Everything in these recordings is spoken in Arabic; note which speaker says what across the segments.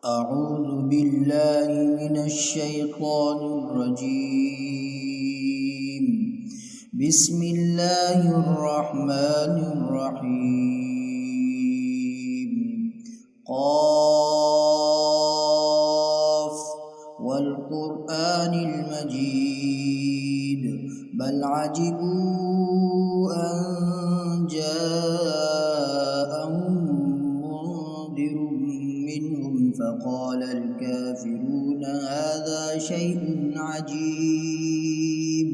Speaker 1: أعوذ بالله من الشيطان الرجيم. بسم الله الرحمن الرحيم. قاف والقرآن المجيد بل عجبوا أن جاءهم منذر منهم فقال الكافرون هذا شيء عجيب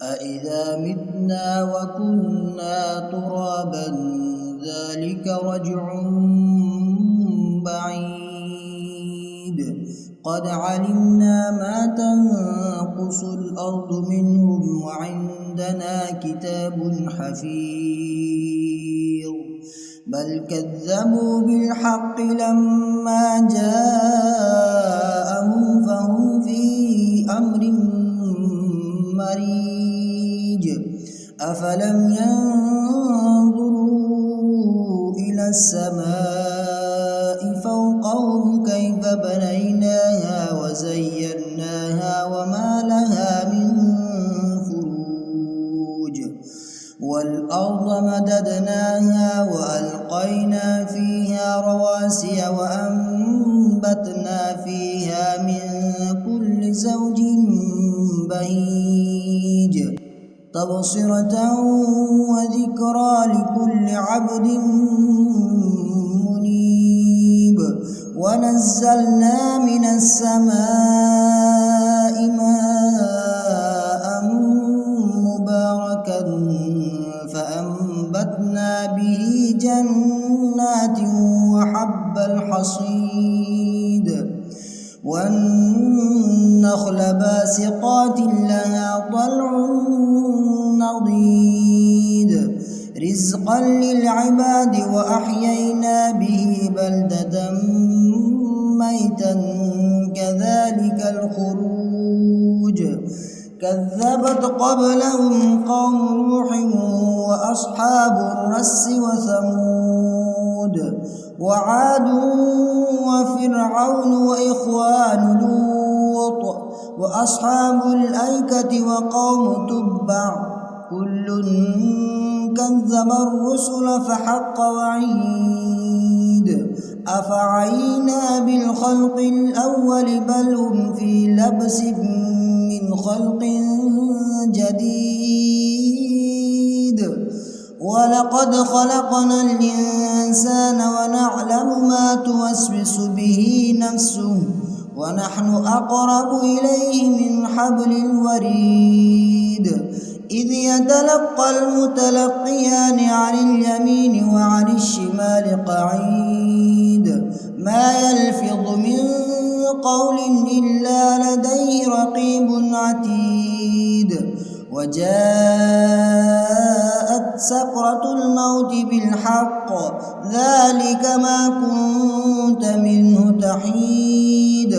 Speaker 1: أإذا متنا وكنا ترابا ذلك رجع بعيد قد علمنا ما تنقص الأرض منهم وعندنا كتاب حفيظ بل كذبوا بالحق لما جاءهم فهم في أمر مريج أفلم ينظروا إلى السماء فوقهم كيف بنيناها وزيناها وما لها من فروج والأرض مددناها وألقينا فيها رواسي وأنبتنا فيها من كل زوج بهيج تبصرة وذكرى لكل عبد منيب ونزلنا من السماء ماء مباركا فأنبتنا به جنات وحب الحصيد والنخل باسقات لها طلع نضيد رزقا للعباد وأحيينا به بلدة ميتا كذلك الخروج كذبت قبلهم قوم نوح وأصحاب الرس وثمود وعاد وفرعون وإخوان لوط وأصحاب الأيكة وقوم تبع كل كذب الرسل فحق وعيد أفعينا بالخلق الأول بل هم في لبس من خلق جديد ولقد خلقنا الإنسان ونعلم ما توسوس به نفسه ونحن أقرب إليه من حبل الوريد إذ يتلقى المتلقيان عن اليمين وعن الشمال قعيد ما يلفظ من قول إلا لديه رقيب عتيد وجاءت سكرة الموت بالحق ذلك ما كنت منه تحيد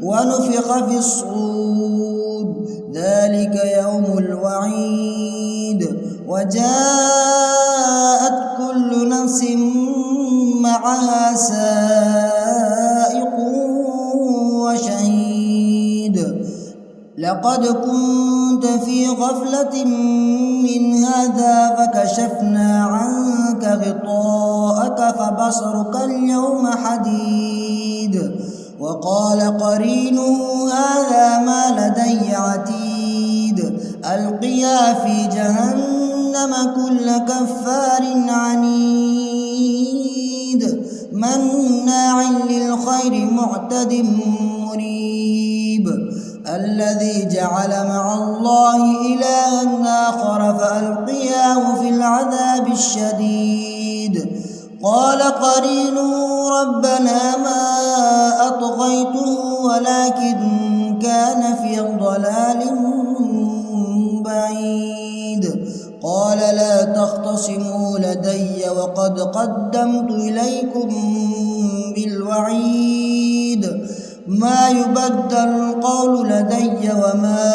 Speaker 1: ونفخ في الصور ذلك يوم الوعيد وجاءت كل نفس معها سائق وشهيد لقد كنت في غفلة من هذا فكشفنا عنك غطاءك فبصرك اليوم حديد وقال قرينه هذا ما لدي عتيد ألقيا في جهنم كل كفار عنيد مناع للخير معتد مريب الذي جعل مع الله إلها آخر فألقياه في العذاب الشديد قال قرينه ربنا ما أطغيته ولكن كان في ضلال بعيد قال لا تختصموا لدي وقد قدمت إليكم بالوعيد ما يبدل القول لدي وما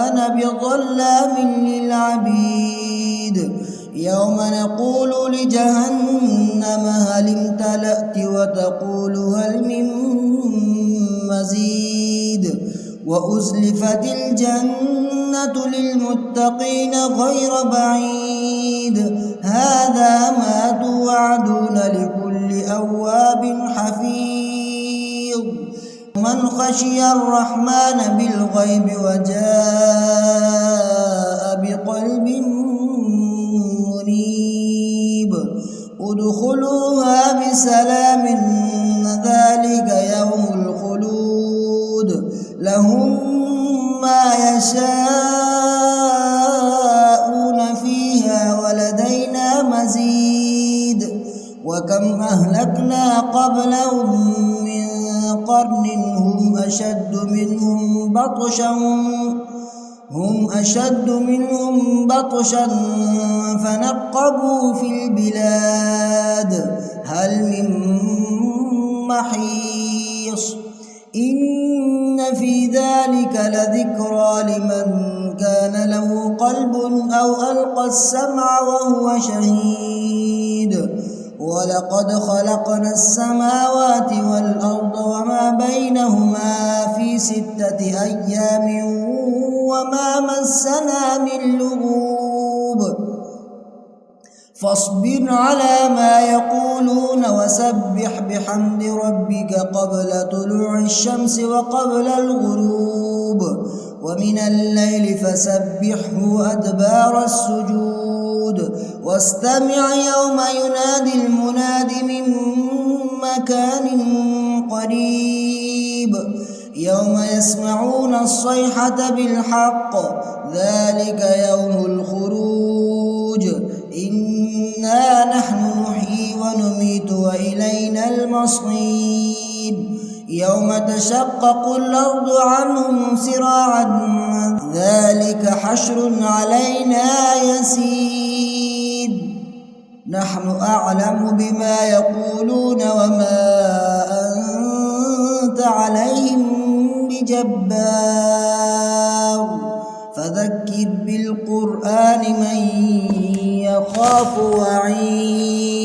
Speaker 1: أنا بظلام للعبيد يوم نقول لجهنم هل امتلأت وتقول هل من وأزلفت الجنة للمتقين غير بعيد هذا ما توعدون لكل أواب حفيظ من خشي الرحمن بالغيب وجاء بقلب منيب ادخلوها بسلام ذلك يوم الخلود لهم ما يشاءون فيها ولدينا مزيد وكم أهلكنا قبلهم من قرن هم أشد منهم بطشا فنقبوا في البلاد هل من محيص إن في ذلك لذكرى لمن كان له قلب أو ألقى السمع وهو شهيد ولقد خلقنا السماوات والأرض وما بينهما في 6 أيام وما مسنا من لغوب فاصبر على ما يقولون وسبح بحمد ربك قبل طلوع الشمس وقبل الغروب ومن الليل فسبحه وأدبار السجود واستمع يوم ينادي المناد من مكان قريب يوم يسمعون الصيحة بالحق ذلك يوم الخروج إنا نحن نحيي ونميت وإلينا المصير يوم تشقق الأرض عنهم سراعا ذلك حشر علينا يسير نحن أعلم بما يقولون وما أنت عليهم بجبار فذكر بالقرآن من يخاف وعيد